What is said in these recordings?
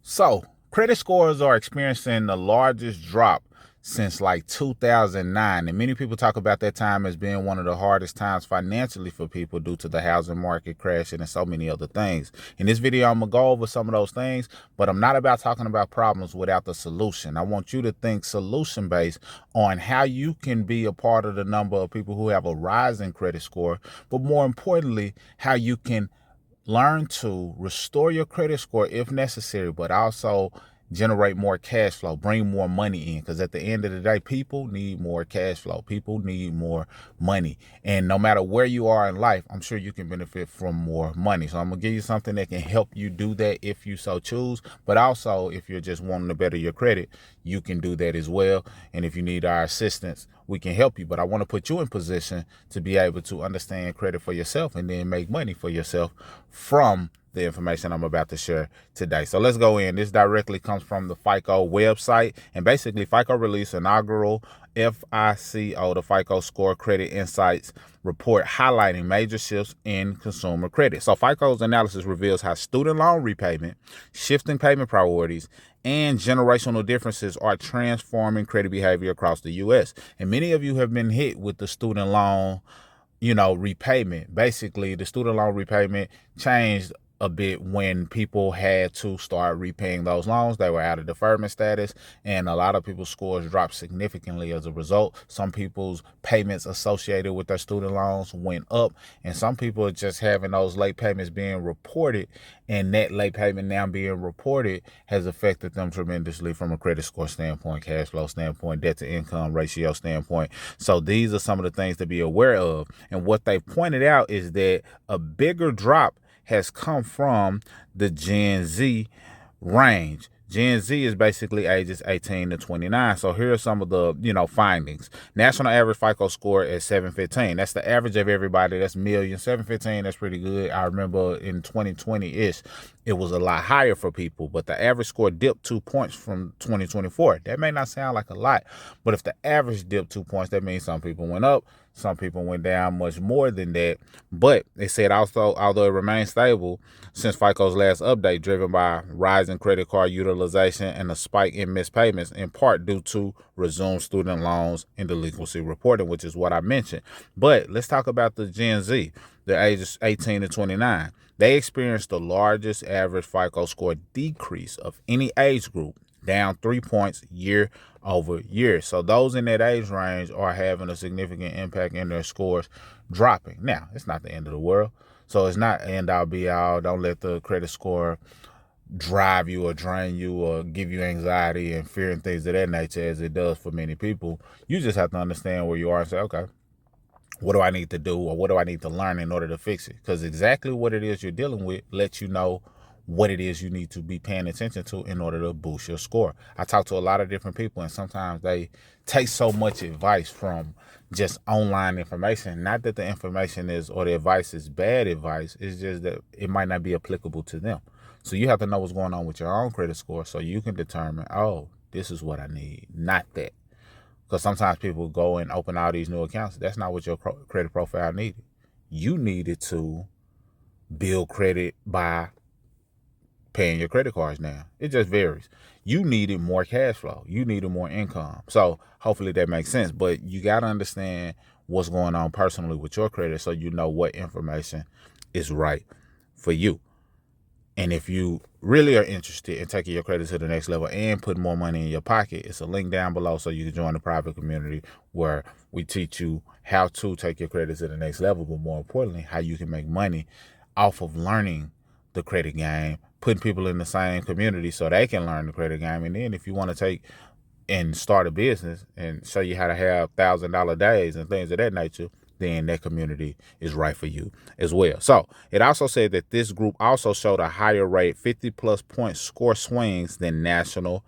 So, credit scores are experiencing the largest drop since like 2009. And many people talk about that time as being one of the hardest times financially for people due to the housing market crashing and so many other things. In this video, I'm going to go over some of those things, but I'm not about talking about problems without the solution. I want you to think solution based on how you can be a part of the number of people who have a rising credit score, but more importantly, how you can learn to restore your credit score if necessary, but also generate more cash flow, bring more money in. Because at the end of the day, people need more cash flow. People need more money. And no matter where you are in life, I'm sure you can benefit from more money. So I'm going to give you something that can help you do that if you so choose. But also, if you're just wanting to better your credit, you can do that as well. And if you need our assistance, we can help you. But I want to put you in position to be able to understand credit for yourself and then make money for yourself from the information I'm about to share today. So let's go in. This directly comes from the FICO website. And basically, FICO released inaugural FICO, the FICO Score Credit Insights report highlighting major shifts in consumer credit. So FICO's analysis reveals how student loan repayment, shifting payment priorities, and generational differences are transforming credit behavior across the U.S. And many of you have been hit with the student loan repayment. Basically, the student loan repayment changed a bit when people had to start repaying those loans. They were out of deferment status, and a lot of people's scores dropped significantly as a result. Some people's payments associated with their student loans went up, and some people are just having those late payments being reported, and that late payment now being reported has affected them tremendously from a credit score standpoint, cash flow standpoint, debt to income ratio standpoint. So these are some of the things to be aware of. And what they pointed out is that a bigger drop has come from the Gen Z range. Gen Z is basically ages 18 to 29. So here are some of the, findings. National average FICO score at 715. That's the average of everybody. That's million. 715, that's pretty good. I remember in 2020-ish, it was a lot higher for people, but the average score dipped 2 points from 2024. That may not sound like a lot, but if the average dipped 2 points, that means some people went up, some people went down much more than that. But it said also, although it remains stable since FICO's last update, driven by rising credit card utilization and a spike in missed payments, in part due to resumed student loans and delinquency reporting, which is what I mentioned. But let's talk about the Gen Z, the ages 18 to 29. They experienced the largest average FICO score decrease of any age group, down 3 points year over year. So those in that age range are having a significant impact in their scores dropping. Now, it's not the end of the world. So it's not end all be all. Don't let the credit score drive you or drain you or give you anxiety and fear and things of that nature as it does for many people. You just have to understand where you are and say, okay, what do I need to do or what do I need to learn in order to fix it? Because exactly what it is you're dealing with lets you know what it is you need to be paying attention to in order to boost your score. I talk to a lot of different people, and sometimes they take so much advice from just online information. Not that the information is or the advice is bad advice. It's just that it might not be applicable to them. So you have to know what's going on with your own credit score so you can determine, oh, this is what I need, not that. Because sometimes people go and open all these new accounts. That's not what your credit profile needed. You needed to build credit by paying your credit cards now. It just varies. You needed more cash flow. You needed more income. So hopefully that makes sense. But you got to understand what's going on personally with your credit so you know what information is right for you. And if you really are interested in taking your credit to the next level and putting more money in your pocket, it's a link down below so you can join the private community where we teach you how to take your credit to the next level, but more importantly, how you can make money off of learning the credit game, putting people in the same community so they can learn the credit game. And then if you want to take and start a business and show you how to have $1,000 days and things of that nature, then that community is right for you as well. So it also said that this group also showed a higher rate, 50+ point score swings than national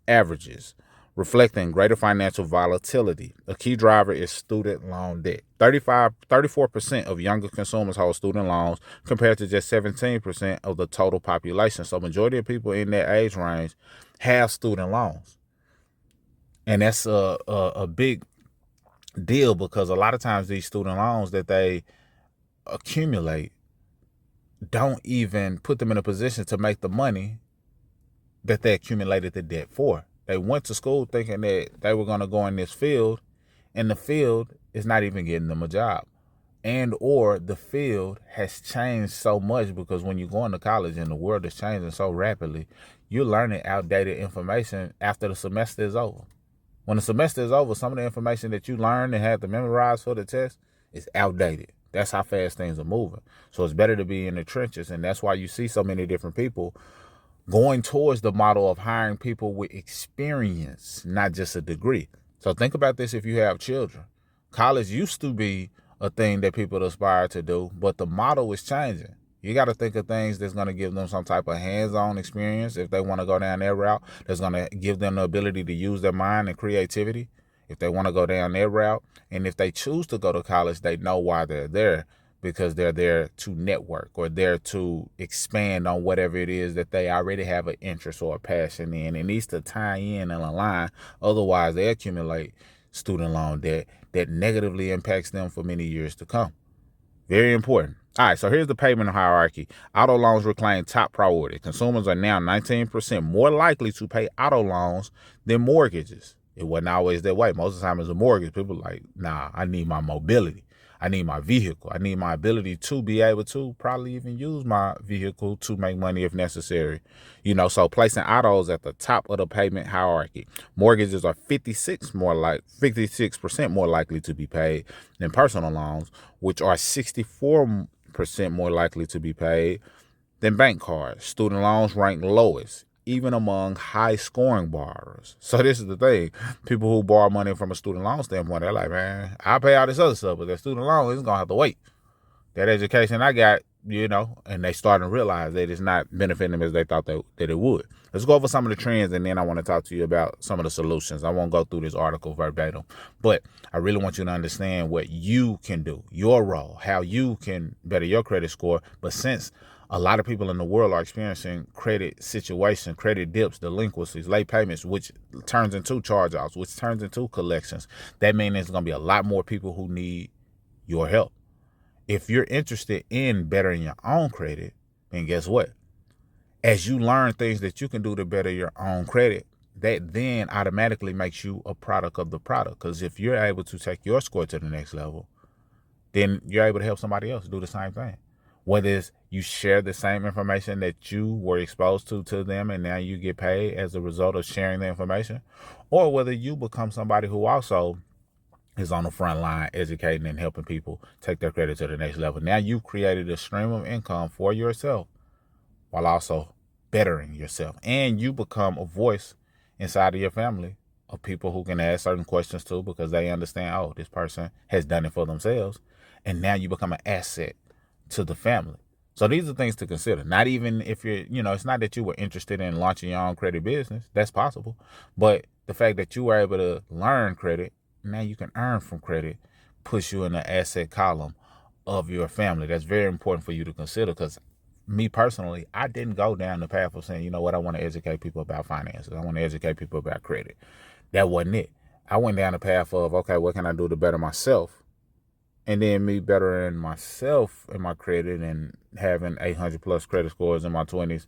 averages, reflecting greater financial volatility. A key driver is student loan debt. 34% of younger consumers hold student loans compared to just 17% of the total population. So majority of people in that age range have student loans. And that's a big deal because a lot of times these student loans that they accumulate don't even put them in a position to make the money that they accumulated the debt for. They went to school thinking that they were going to go in this field, and the field is not even getting them a job. And or the field has changed so much, because when you go into college and the world is changing so rapidly, you're learning outdated information after the semester is over. When the semester is over, some of the information that you learned and had to memorize for the test is outdated. That's how fast things are moving. So it's better to be in the trenches, and that's why you see so many different people going towards the model of hiring people with experience, not just a degree. So think about this if you have children. College used to be a thing that people aspire to do, but the model is changing. You got to think of things that's going to give them some type of hands-on experience if they want to go down their route, that's going to give them the ability to use their mind and creativity if they want to go down their route. And if they choose to go to college, they know why they're there, because they're there to network or there to expand on whatever it is that they already have an interest or a passion in. It needs to tie in and align. Otherwise, they accumulate student loan debt that negatively impacts them for many years to come. Very important. All right, so here's the payment hierarchy. Auto loans reclaim top priority. Consumers are now 19% more likely to pay auto loans than mortgages. It wasn't always that way. Most of the time it's a mortgage. People are like, nah, I need my mobility. I need my vehicle. I need my ability to be able to probably even use my vehicle to make money if necessary. So placing autos at the top of the payment hierarchy. Mortgages are 56% more likely to be paid than personal loans, which are 64% more likely to be paid than bank cards. Student loans rank lowest, even among high-scoring borrowers. So this is the thing. People who borrow money from a student loan standpoint, they're like, man, I'll pay all this other stuff, but that student loan is going to have to wait. That education I got, and they starting to realize that it's not benefiting them as they thought that it would. Let's go over some of the trends, and then I want to talk to you about some of the solutions. I won't go through this article verbatim, but I really want you to understand what you can do, your role, how you can better your credit score. But since a lot of people in the world are experiencing credit situations, credit dips, delinquencies, late payments, which turns into charge-offs, which turns into collections, that means there's going to be a lot more people who need your help. If you're interested in bettering your own credit, then guess what? As you learn things that you can do to better your own credit, that then automatically makes you a product of the product. Because if you're able to take your score to the next level, then you're able to help somebody else do the same thing. Whether it's you share the same information that you were exposed to them, and now you get paid as a result of sharing the information, or whether you become somebody who also is on the front line educating and helping people take their credit to the next level. Now you've created a stream of income for yourself while also bettering yourself. And you become a voice inside of your family of people who can ask certain questions to, because they understand, oh, this person has done it for themselves. And now you become an asset to the family. So these are things to consider. Not even if you're, it's not that you were interested in launching your own credit business. That's possible. But the fact that you were able to learn credit, now you can earn from credit, push you in the asset column of your family. That's very important for you to consider, because me personally, I didn't go down the path of saying, you know what, I want to educate people about finances. I want to educate people about credit. That wasn't it. I went down the path of, okay, what can I do to better myself? And then me bettering myself and my credit and having 800 plus credit scores in my 20s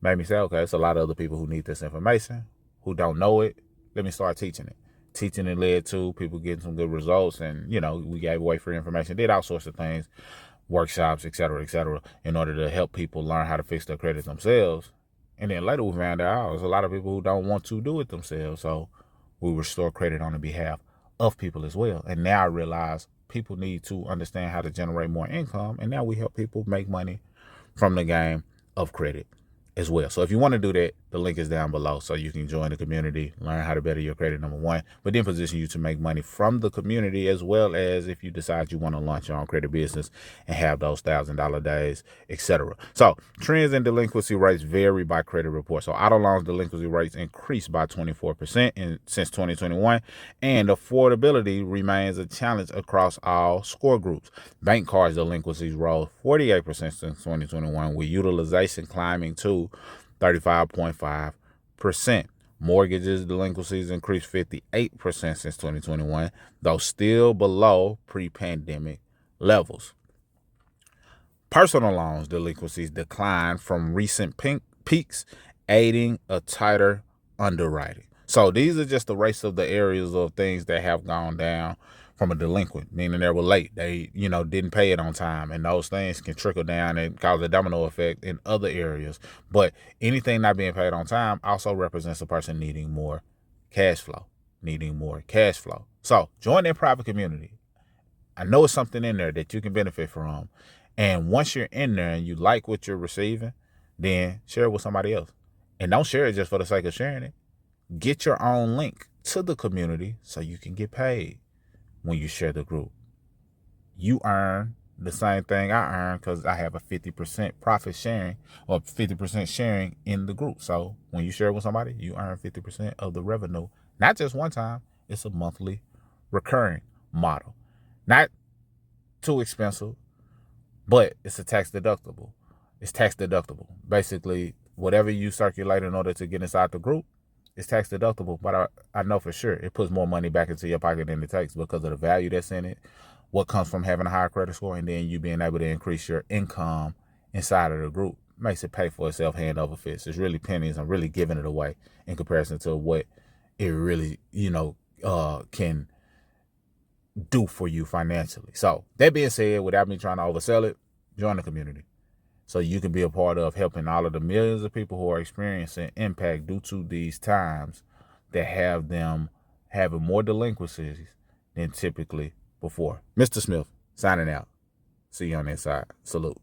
made me say, okay, it's a lot of other people who need this information, who don't know it. Let me start teaching it. Teaching it led to people getting some good results. And, we gave away free information, did all sorts of things, workshops, et cetera, in order to help people learn how to fix their credit themselves. And then later we found out there's a lot of people who don't want to do it themselves. So we restore credit on the behalf of people as well. And now I realize people need to understand how to generate more income. And now we help people make money from the game of credit as well. So if you want to do that, the link is down below so you can join the community, learn how to better your credit, number one, but then position you to make money from the community, as well as if you decide you want to launch your own credit business and have those $1,000 days, etc. So trends in delinquency rates vary by credit report. So auto loans delinquency rates increased by 24% since 2021, and affordability remains a challenge across all score groups. Bank cards delinquencies rose 48% since 2021, with utilization climbing to 35.5%. Mortgages delinquencies increased 58% since 2021, though still below pre-pandemic levels. Personal loans delinquencies declined from recent peaks aiding a tighter underwriting. So these are just the rest of the areas of things that have gone down from a delinquent, meaning they were late. They, didn't pay it on time. And those things can trickle down and cause a domino effect in other areas. But anything not being paid on time also represents a person needing more cash flow, So join their private community. I know it's something in there that you can benefit from. And once you're in there and you like what you're receiving, then share it with somebody else. And don't share it just for the sake of sharing it. Get your own link to the community so you can get paid when you share the group. You earn the same thing I earn because I have a 50% profit sharing or 50% sharing in the group. So when you share with somebody, you earn 50% of the revenue. Not just one time. It's a monthly recurring model. Not too expensive, but it's tax deductible. Basically, whatever you circulate in order to get inside the group, it's tax deductible. But I know for sure it puts more money back into your pocket than it takes because of the value that's in it, what comes from having a higher credit score, and then you being able to increase your income inside of the group. Makes it pay for itself hand over fist. It's really pennies. I'm really giving it away in comparison to what it really, can do for you financially. So that being said, without me trying to oversell it, join the community so you can be a part of helping all of the millions of people who are experiencing impact due to these times that have them having more delinquencies than typically before. Mr. Smith signing out. See you on the inside. Salute.